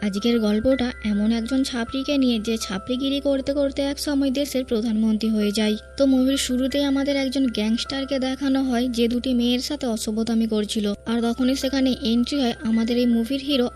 আজকের গল্পটা এমন একজন ছাত্রীকে নিয়ে যে ছাত্রীগিরি করতে করতে এক সময় দেশের প্রধানমন্ত্রী হয়ে যায়। তো মুভির শুরুতেই আমাদের একজন গ্যাংস্টারকে দেখানো হয় যে দুটি মেয়ের সাথে অসভ্যতামি করছিল, আর তখনই সেখানে এন্ট্রি হয় আমাদের এই মুভির হিরো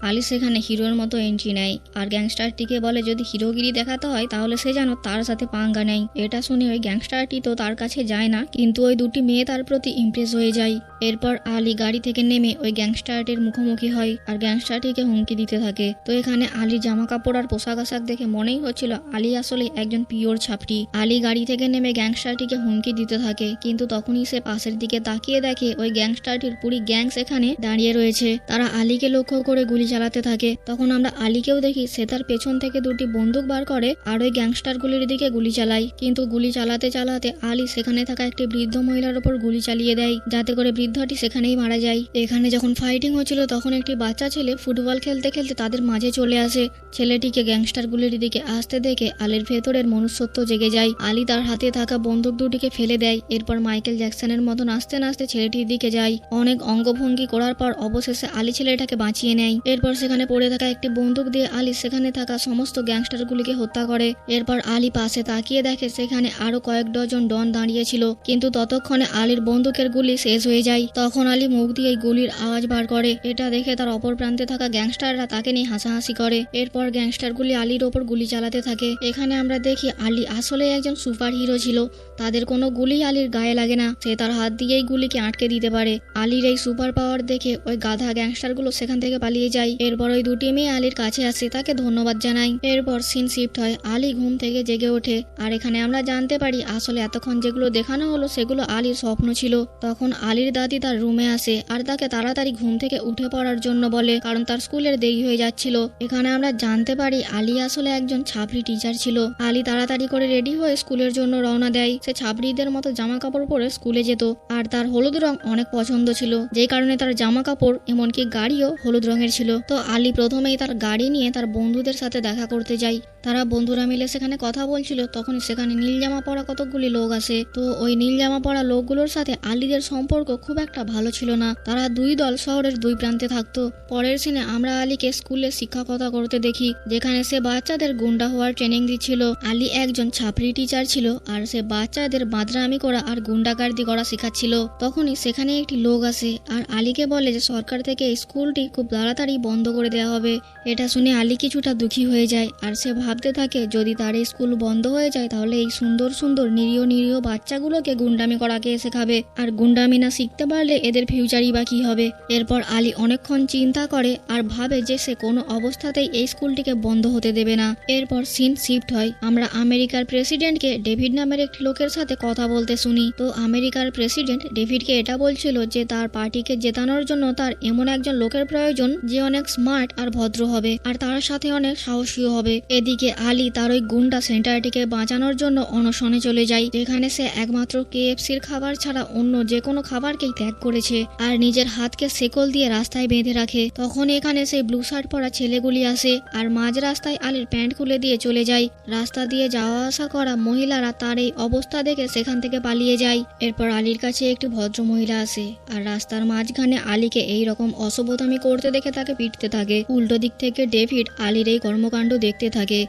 আলী সেখানে হিরোর মতো এন্ট্রি নেয় আর গ্যাংস্টারটিকে বলে যদি হিরোগিরি দেখাতে হয় তাহলে সে যেন তার সাথে পাঙ্গা নেয়। এটা শুনে ওই গ্যাংস্টারটি তো তার কাছে যায় না, কিন্তু ওই দুটি মেয়ে তার প্রতি ইমপ্রেস হয়ে যায়। এরপর আলী গাড়ি থেকে নেমে ওই গ্যাংস্টারটির মুখোমুখি হয় আর গ্যাংস্টারটিকে হুমকি দিতে থাকে। তো এখানে আলী জামা কাপড় আর পোশাক আশাক দেখে মনেই হচ্ছিল আলী আসলে একজন পিওর ছাপড়ি। আলী গাড়ি থেকে নেমে গ্যাংস্টারটিকে হুমকি দিতে থাকে, কিন্তু তখনই সে পাশের দিকে তাকিয়ে দেখে ওই গ্যাংস্টারটির পুরি গ্যাং সেখানে দাঁড়িয়ে রয়েছে। তারা আলীকে লক্ষ্য করে গুলি চালাতে থাকে। তখন আমরা আলীকেও দেখি সে তার পেছন থেকে দুটি বন্দুক বার করে আর ওই গ্যাংস্টারগুলির দিকে গুলি চালায়, কিন্তু গুলি চালাতে চালাতে আলী সেখানে থাকা একটি বৃদ্ধ মহিলার উপর গুলি চালিয়ে দেয়, যাতে করে বৃদ্ধটি সেখানেই মারা যায়। এখানে যখন ফাইটিং হচ্ছিল তখন একটি বাচ্চা ছেলে ফুটবল খেলতে খেলতে তাদের মাঝে চলে আসে। ছেলেটিকে গ্যাংস্টারগুলির দিকে আসতে দেখে আলীর ভেতরের মনুষ্যত্ব জেগে যায়। আলী তার হাতে থাকা বন্দুক দুটিকে ফেলে দেয়। এরপর মাইকেল জ্যাকসনের মতন আস্তে আস্তে ছেলেটির দিকে যায়। অনেক অঙ্গভঙ্গি করার পর অবশেষে আলী ছেলেটাকে বাঁচিয়ে নেয়। এরপর সেখানে পড়ে থাকা একটি বন্দুক দিয়ে আলী সেখানে থাকা সমস্ত গ্যাংস্টারগুলিকে হত্যা করে। এরপর আলী পাশে তাকিয়ে দেখে সেখানে আরো কয়েক ডজন ডন দাঁড়িয়েছিল, কিন্তু ততক্ষণে আলীর বন্দুকের গুলি শেষ হয়ে যায়। তখন আলী মুখ দিয়ে গুলির আওয়াজ বার করে। এটা দেখে তার অপর প্রান্তে থাকা গ্যাংস্টাররা তাকে নিয়ে হাসাহাসি করে। এরপর গ্যাংস্টারগুলি আলীর ওপর গুলি চালাতে থাকে। এখানে আমরা দেখি আলী আসলে একজন সুপার হিরো ছিল। তাদের কোনো গুলি আলীর গায়ে লাগে না, সে তার হাত দিয়েই গুলিকে আটকে দিতে পারে। আলীর এই সুপার পাওয়ার দেখে ওই গাধা গ্যাংস্টারগুলো সেখান থেকে পালিয়ে যায়। এরপর ওই দুটি মেয়ে আলীর কাছে আসে, তাকে ধন্যবাদ জানায়। এরপর সিন শিফট হয়, আলী ঘুম থেকে জেগে ওঠে। আর এখানে আমরা জানতে পারি আসলে এতক্ষণ যেগুলো দেখানো হলো সেগুলো আলীর স্বপ্ন ছিল। তখন আলীর দাদি তার রুমে আসে আর তাকে তাড়াতাড়ি ঘুম থেকে উঠে পড়ার জন্য বলে, কারণ তার স্কুলের দেরি হয়ে যাচ্ছিল। এখানে আমরা জানতে পারি আলী আসলে একজন ছাপড়ি টিচার ছিল। আলী তাড়াতাড়ি করে রেডি হয়ে স্কুলের জন্য রওনা দেয়। সে ছাপড়িদের মতো জামা কাপড় পরে স্কুলে যেত আর তার হলুদ রং অনেক পছন্দ ছিল, যেই কারণে তার জামা কাপড় এমনকি গাড়িও হলুদ রঙের ছিল। তো আলী প্রথমেই তার গাড়ি নিয়ে তার বন্ধুদের সাথে দেখা করতে যায়। তারা বন্ধুরা মিলে সেখানে কথা বলছিল, তখন সেখানে নীল জামা পরা কতগুলি লোক আসে। তো ওই নীল জামা পরা লোকগুলোর সাথে আলীদের সম্পর্ক খুব একটা ভালো ছিল না। তারা দুই দল শহরের দুই প্রান্তে থাকতো। পরের সিনে আমরা আলীকে স্কুলে শিক্ষকতা করতে দেখি, যেখানে সে বাচ্চাদের গুন্ডা হওয়ার ট্রেনিং দিচ্ছিল। আলী একজন ছাপড়ি টিচার ছিল আর সে বাচ্চাদের বাদরামি করা আর গুন্ডাগার্দি করা শেখাচ্ছিল। তখনই সেখানে একটি লোক আসে আর আলীকে বলে যে সরকার থেকে এই স্কুলটি খুব তাড়াতাড়ি বন্ধ করে দেওয়া হবে। এটা শুনে আলী কিছুটা দুঃখী হয়ে যায় আর সে ভাবতে থাকে যদি তার এই স্কুল বন্ধ হয়ে যায় তাহলে এই সুন্দর সুন্দর নিরীহ নিরীহ বাচ্চাগুলোকে গুন্ডামি করা কে শেখাবে, আর গুন্ডামি না শিখতে পারলে এদের ফিউচারই বা কি হবে। এরপর আলী অনেকক্ষণ চিন্তা করে আর ভাবে যে সে কোনো অবস্থাতেই এই স্কুলটিকে বন্ধ হতে দেবে না। এরপর সিন শিফট হয়, আমরা আমেরিকার প্রেসিডেন্টকে ডেভিড নামের একটি লোকের সাথে কথা বলতে শুনি। তো আমেরিকার প্রেসিডেন্ট ডেভিডকে এটা বলছিল যে তার পার্টিকে জেতানোর জন্য তার এমন একজন লোকের প্রয়োজন যে অনেক স্মার্ট আর ভদ্র হবে আর তার সাথে অনেক সাহসীও হবে। এদিকে আলী তার ওই গুন্ডা সেন্টারটিকে বাঁচানোর জন্য অনশনে চলে যায়, যেখানে সে একমাত্র কেএফসির খাবার ছাড়া অন্য যে কোনো খাবারকেই ত্যাগ করেছে আর নিজের হাতকে শেকল দিয়ে রাস্তায় বেঁধে রাখে। তখন এখানে সেই ব্লু শার্ট পরা ছেলেগুলি আসে আর মাঝ রাস্তায় আলীর প্যান্ট খুলে দিয়ে চলে যায়। রাস্তা দিয়ে যাওয়া আসা করা মহিলারা তার এই অবস্থা দেখে সেখান থেকে পালিয়ে যায়। এরপর আলীর কাছে একটি ভদ্র মহিলা আসে আর রাস্তার মাঝখানে আলীকে এই রকম অসভ্যতামি করতে দেখে তাকে পিটতে থাকে। উল্টো দিক থেকে ডেভিড আলীর এই কর্মকাণ্ড দেখতে থাকে।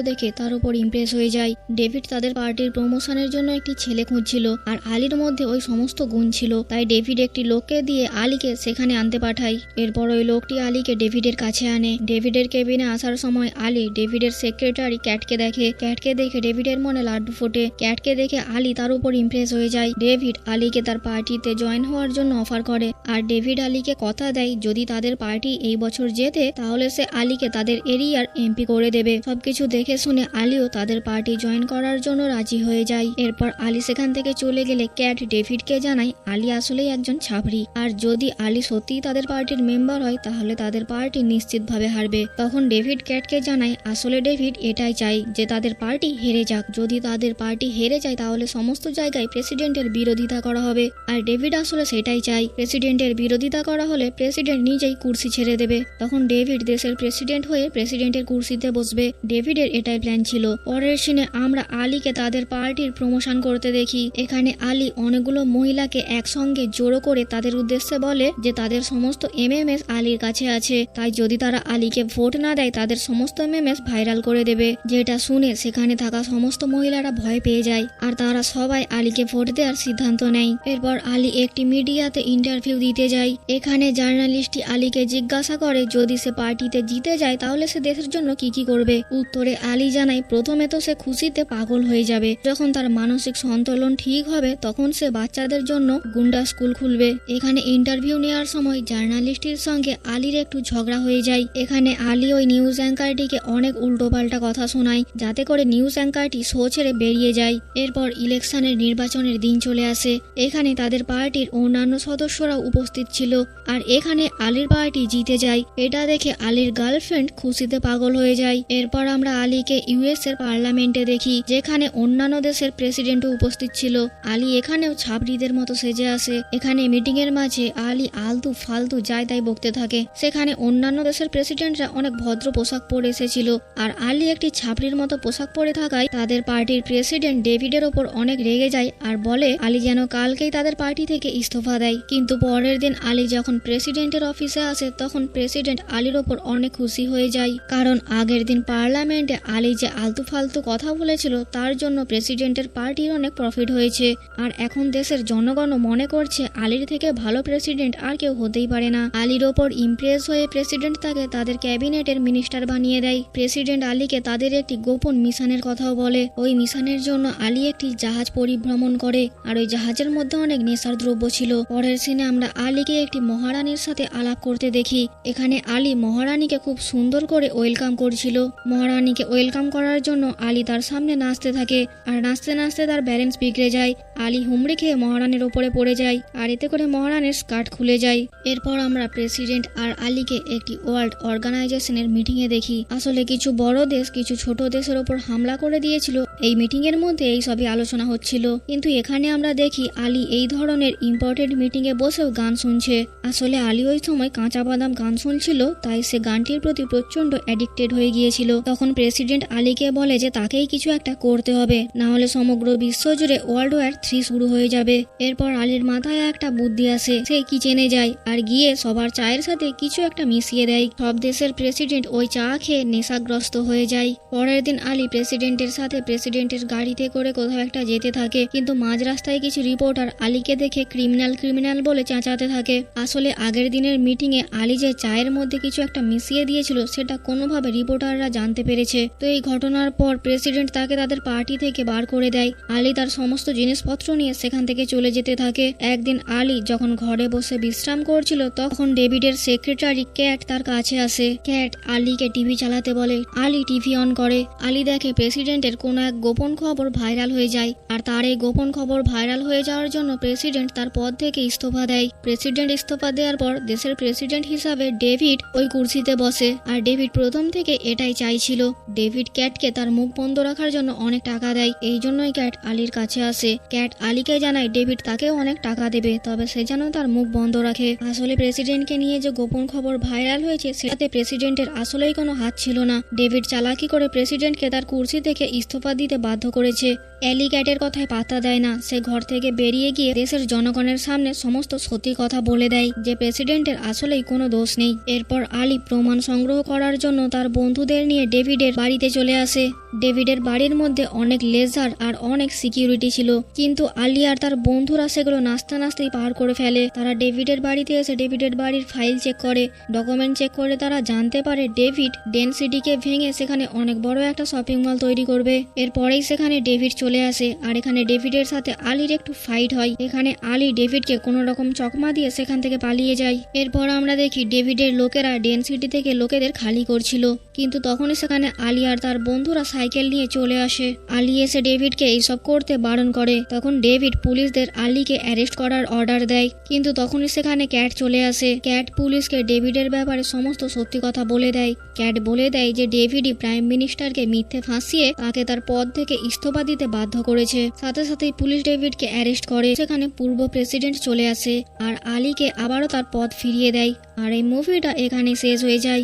দেখে তার উপর ইমপ্রেস হয়ে যায়। ডেভিড তাদের পার্টির প্রমোশনের জন্য একটি ছেলে খুঁজছিল আর আলীর মধ্যে ওই সমস্ত গুণ ছিল, তাই ডেভিড একটি লোককে দিয়ে আলীকে সেখানে আনতে পাঠায়। এরপর ওই লোকটি আলীকে ডেভিডের কাছে আনে। ডেভিডের কেবিনে আসার সময় আলী ডেভিডের সেক্রেটারি ক্যাটকে দেখে। ক্যাটকে দেখে ডেভিডের মনে লাড্ডু ফোটে। ক্যাটকে দেখে আলী তার উপর ইমপ্রেস হয়ে যায়। ডেভিড আলীকে তার পার্টিতে জয়েন হওয়ার জন্য অফার করে আর ডেভিড আলীকে কথা দেয় যদি তাদের পার্টি এই বছর জেতে তাহলে সে আলীকে তাদের এরিয়ার এমপি করে দেবে। সবকিছু দেখে শুনে আলীও তাদের পার্টি জয়েন করার জন্য রাজি হয়ে যায়। এরপর আলী সেখান থেকে চলে গেলে ক্যাট ডেভিডকে জানায় আলী আসলেই একজন ছাপড়ি আর যদি আলী সত্যিই তাদের পার্টির মেম্বার হয় তাহলে তাদের পার্টি নিশ্চিতভাবে হারবে। তখন ডেভিড ক্যাটকে জানায় আসলে ডেভিড এটাই চাই যে তাদের পার্টি হেরে যাক। যদি তাদের পার্টি হেরে যায় তাহলে সমস্ত জায়গায় প্রেসিডেন্টের বিরোধিতা করা হবে আর ডেভিড আসলে সেটাই চাই। প্রেসিডেন্টের বিরোধিতা করা হলে প্রেসিডেন্ট নিজেই কুর্সি ছেড়ে দেবে। তখন ডেভিড দেশের প্রেসিডেন্ট প্রেসিডেন্ট হয়ে প্রেসিডেন্টের কুর্সিতে বসবে। ডেভিডের এটাই প্ল্যান ছিল। পরের সিনে আমরা আলীকে তাদের পার্টির প্রমোশন করতে দেখি। এখানে আলী অনেকগুলো মহিলাকে একসঙ্গে জড়ো করে তাদের উদ্দেশ্যে বলে যে তাদের সমস্ত এমএমএস আলীর কাছে আছে, তাই যদি তারা আলীকে ভোট না দেয় তাদের সমস্ত এমএমএস ভাইরাল করে দেবে। যেটা শুনে সেখানে থাকা সমস্ত মহিলারা ভয় পেয়ে যায় আর তারা সবাই আলীকে ভোট দেওয়ার সিদ্ধান্ত নেয়। এরপর আলী একটি মিডিয়াতে ইন্টারভিউ দিতে যায়। এখানে জার্নালিস্টটি আলীকে জিজ্ঞাসা করে যদি সে পার্টিতে জিতে যায় তাহলে সে দেশের জন্য কি করবে। উত্তরে আলী জানায় প্রথমে তো সে খুশিতে পাগল হয়ে যাবে, যখন তার মানসিক সন্তুলন ঠিক হবে তখন সে বাচ্চাদের জন্য গুন্ডা স্কুল খুলবে। এখানে ইন্টারভিউ নেওয়ার সময় জার্নালিস্টের সঙ্গে আলীর একটু ঝগড়া হয়ে যায়। এখানে আলী ওই নিউজ অ্যাঙ্কারটিকে অনেক উল্টোপাল্টা কথা শোনায়, যাতে করে নিউজ অ্যাঙ্কারটি শো ছেড়ে বেরিয়ে যায়। এরপর ইলেকশনের নির্বাচনের দিন চলে আসে। এখানে তাদের পার্টির অন্যান্য সদস্যরা উপস্থিত ছিল আর এখানে আলীর পার্টি জিতে যায়। এটা দেখে আলীর গার্লফ্রেন্ড খুশিতে পাগল হয়ে যায়। এরপর আমরা আলীকে ইউএস এর পার্লামেন্টে দেখি, যেখানে অন্যান্য দেশের প্রেসিডেন্টও উপস্থিত ছিল। আলী এখানেও ছাবড়িদের মতো সেজে আসে। এখানে মিটিং এর মাঝে আলী আলতু ফালতু যায় তাই বকতে থাকে। সেখানে অন্যান্য দেশের প্রেসিডেন্টরা অনেক ভদ্র পোশাক পরে এসেছিল আর আলী একটি ছাবড়ির মতো পোশাক পরে থাকায় তাদের পার্টির প্রেসিডেন্ট ডেভিডের ওপর অনেক রেগে যায় আর বলে আলী যেন কালকেই তাদের পার্টি থেকে ইস্তফা দেয়। কিন্তু পরের দিন আলী যখন প্রেসিডেন্টের অফিসে আসে তখন প্রেসিডেন্ট আলীর ওপর অনেক খুশি হয়ে যায়, কারণ আগের দিন পার্লামেন্টে আলী যে আলতু ফালতু কথা বলেছিল তার জন্য প্রেসিডেন্টের পার্টির অনেক প্রফিট হয়েছে। আর এখন দেশের জনগণও মনে করছে আলীর থেকে ভালো প্রেসিডেন্ট আর কেউ হতেই পারে না। আলীর ওপর ইমপ্রেস হয়ে প্রেসিডেন্ট তাকে তাদের ক্যাবিনেটের মিনিস্টার বানিয়ে দেয়। প্রেসিডেন্ট আলীকে তাদের একটি গোপন মিশনের কথাও বলে। ওই মিশনের জন্য আলী একটি জাহাজ পরিভ্রমণ করে আর ওই জাহাজের মধ্যে অনেক নেশার দ্রব্য ছিল। পরের সিনে আমরা আলীকে একটি মহারানীর সাথে আলাপ করতে দেখি। এখানে আলী মহারানীকে খুব সুন্দর করে ওয়েলকাম করছিল। মহারানীকে ওয়েলকাম করার জন্য আলী তার সামনে নাচতে থাকে আর নাচতে নাচতে তার ব্যালেন্স বিগড়ে যায়। আলী হুমড়ি খেয়ে মহারানীর ওপরে পড়ে যায় আর এতে করে মহারানীর স্কার্ট খুলে যায়। এরপর আমরা প্রেসিডেন্ট আর আলীকে একটি ওয়ার্ল্ড অর্গানাইজেশনের মিটিংয়ে দেখি। আসলে কিছু বড় দেশ কিছু ছোট দেশের ওপর হামলা করে দিয়েছিল। এই মিটিং এর মধ্যে এই সবই আলোচনা হচ্ছিল, কিন্তু এখানে আমরা দেখি আলী এই ধরনের ইম্পর্টেন্ট মিটিংয়ে বসেও গান শুনছে। আসলে আলী ওই সময় কাঁচা বাদাম গান শুনছিল, তাই সে গানটির প্রতি প্রচন্ড অ্যাডিক্টেড হয়ে গিয়েছিল। তখন প্রেসিডেন্ট আলীকে বলে যে তাকেই কিছু একটা করতে হবে, না হলে সমগ্র বিশ্ব জুড়ে ওয়ার্ল্ড ওয়ার 3 শুরু হয়ে যাবে। এরপর আলীর মাথায় একটা বুদ্ধি আসে। সে কিচেনে যায় আর গিয়ে সবার চায়ের সাথে কিছু একটা মিশিয়ে দেয়। সব দেশের প্রেসিডেন্ট ওই চা খেয়ে নেশাগ্রস্ত হয়ে যায়। পরের দিন আলী প্রেসিডেন্টের সাথে প্রেসিডেন্টের গাড়িতে করে কোথাও একটা যেতে থাকে, কিন্তু মাঝ রাস্তায় কিছু রিপোর্টার আলীকে দেখে ক্রিমিনাল বলে চেঁচাতে থাকে। আসলে আগের দিনের মিটিংয়ে আলী যে চায়ের মধ্যে কিছু একটা মিশিয়ে দিয়েছিল সেটা কোনোভাবে রিপোর্টাররা জানতে পেরেছে। তো এই ঘটনার পর প্রেসিডেন্ট তাকে তাদের পার্টি থেকে বার করে দেয়। আলী তার সমস্ত জিনিসপত্র নিয়ে সেখান থেকে চলে যেতে থাকে। একদিন আলী যখন ঘরে বসে বিশ্রাম করছিল তখন ডেভিডের সেক্রেটারি ক্যাট তার কাছে আসে। ক্যাট আলীকে টিভি চালাতে বলে। আলী টিভি অন করে। আলী দেখে প্রেসিডেন্টের কোনো এক গোপন খবর ভাইরাল হয়ে যায় আর তার এই গোপন খবর ভাইরাল হয়ে যাওয়ার জন্য প্রেসিডেন্ট তার পদ থেকে ইস্তফা দেয়। প্রেসিডেন্ট ইস্তফা দেওয়ার পর দেশের প্রেসিডেন্ট হিসাবে ডেভিড ওই কুর্সিতে বসে আর ডেভিড প্রথম থেকে এটাই চাইছিল। ডেভিড ক্যাটকে তার মুখ বন্ধ রাখার জন্য অনেক টাকা দেয়, এই জন্যই ক্যাট আলীর কাছে আসে। ক্যাট আলীকে জানায় ডেভিড তাকেও অনেক টাকা দেবে, তবে সে যেন তার মুখ বন্ধ রাখে। আসলে প্রেসিডেন্টকে নিয়ে যে গোপন খবর ভাইরাল হয়েছে সেটাতে প্রেসিডেন্টের আসলেই কোনো হাত ছিল না। ডেভিড চালাকি করে প্রেসিডেন্টকে তার কুর্সি থেকে ইস্তফা দিতে বাধ্য করেছে। অ্যালি ক্যাটের কথায় পাত্তা দেয় না। সে ঘর থেকে বেরিয়ে গিয়ে দেশের জনগণের সামনে সমস্ত সত্যি কথা বলে দেয় যে প্রেসিডেন্টের আসলেই কোনো দোষ নেই। এরপর আলী প্রমাণ সংগ্রহ করার জন্য তার বন্ধুদের নিয়ে ডেভিডের বাড়িতে চলে আসে। ডেভিডের বাড়ির মধ্যে অনেক লেজার আর অনেক সিকিউরিটি ছিল, কিন্তু আলী আর তার বন্ধুরা সেগুলো নাচতে নাচতেই পার করে ফেলে। তারা ডেভিডের বাড়িতে এসে ডেভিডের বাড়ির ফাইল চেক করে, ডকুমেন্ট চেক করে তারা জানতে পারে ডেভিড ডেনসিটিকে ভেঙে সেখানে অনেক বড় একটা শপিং মল তৈরি করবে। এরপরেই সেখানে ডেভিড চলে আসে আর এখানে ডেভিডের সাথে আলীর একটু ফাইট হয়। এখানে আলী ডেভিডকে কোনো রকম চকমা দিয়ে সেখান থেকে পালিয়ে যায়। এরপর আমরা দেখি ডেভিডের লোকেরা ডেনসিটি থেকে লোকেদের খালি করছিল, কিন্তু তখনই সেখানে আলী আর তার বন্ধুরা সাইকেল নিয়ে চলে আসে। আলী এসে ডেভিডকে এইসব করতে বারণ করে। তখন ডেভিড পুলিশদের আলীকে অ্যারেস্ট করার অর্ডার দেয়, কিন্তু তখনই সেখানে ক্যাট চলে আসে। ক্যাট পুলিশকে ডেভিডের ব্যাপারে সমস্ত সত্যি কথা বলে দেয়। ক্যাট বলে দেয় যে ডেভিডই প্রাইম মিনিস্টারকে মিথ্যে ফাঁসিয়ে তাকে তার পদ থেকে ইস্তফা দিতে বাধ্য করেছে। সাথে সাথেই পুলিশ ডেভিডকে অ্যারেস্ট করে। সেখানে পূর্ব প্রেসিডেন্ট চলে আসে আর আলীকে আবারও তার পদ ফিরিয়ে দেয়। আর এই মুভিটা এখানে শেষ হয়ে যায়।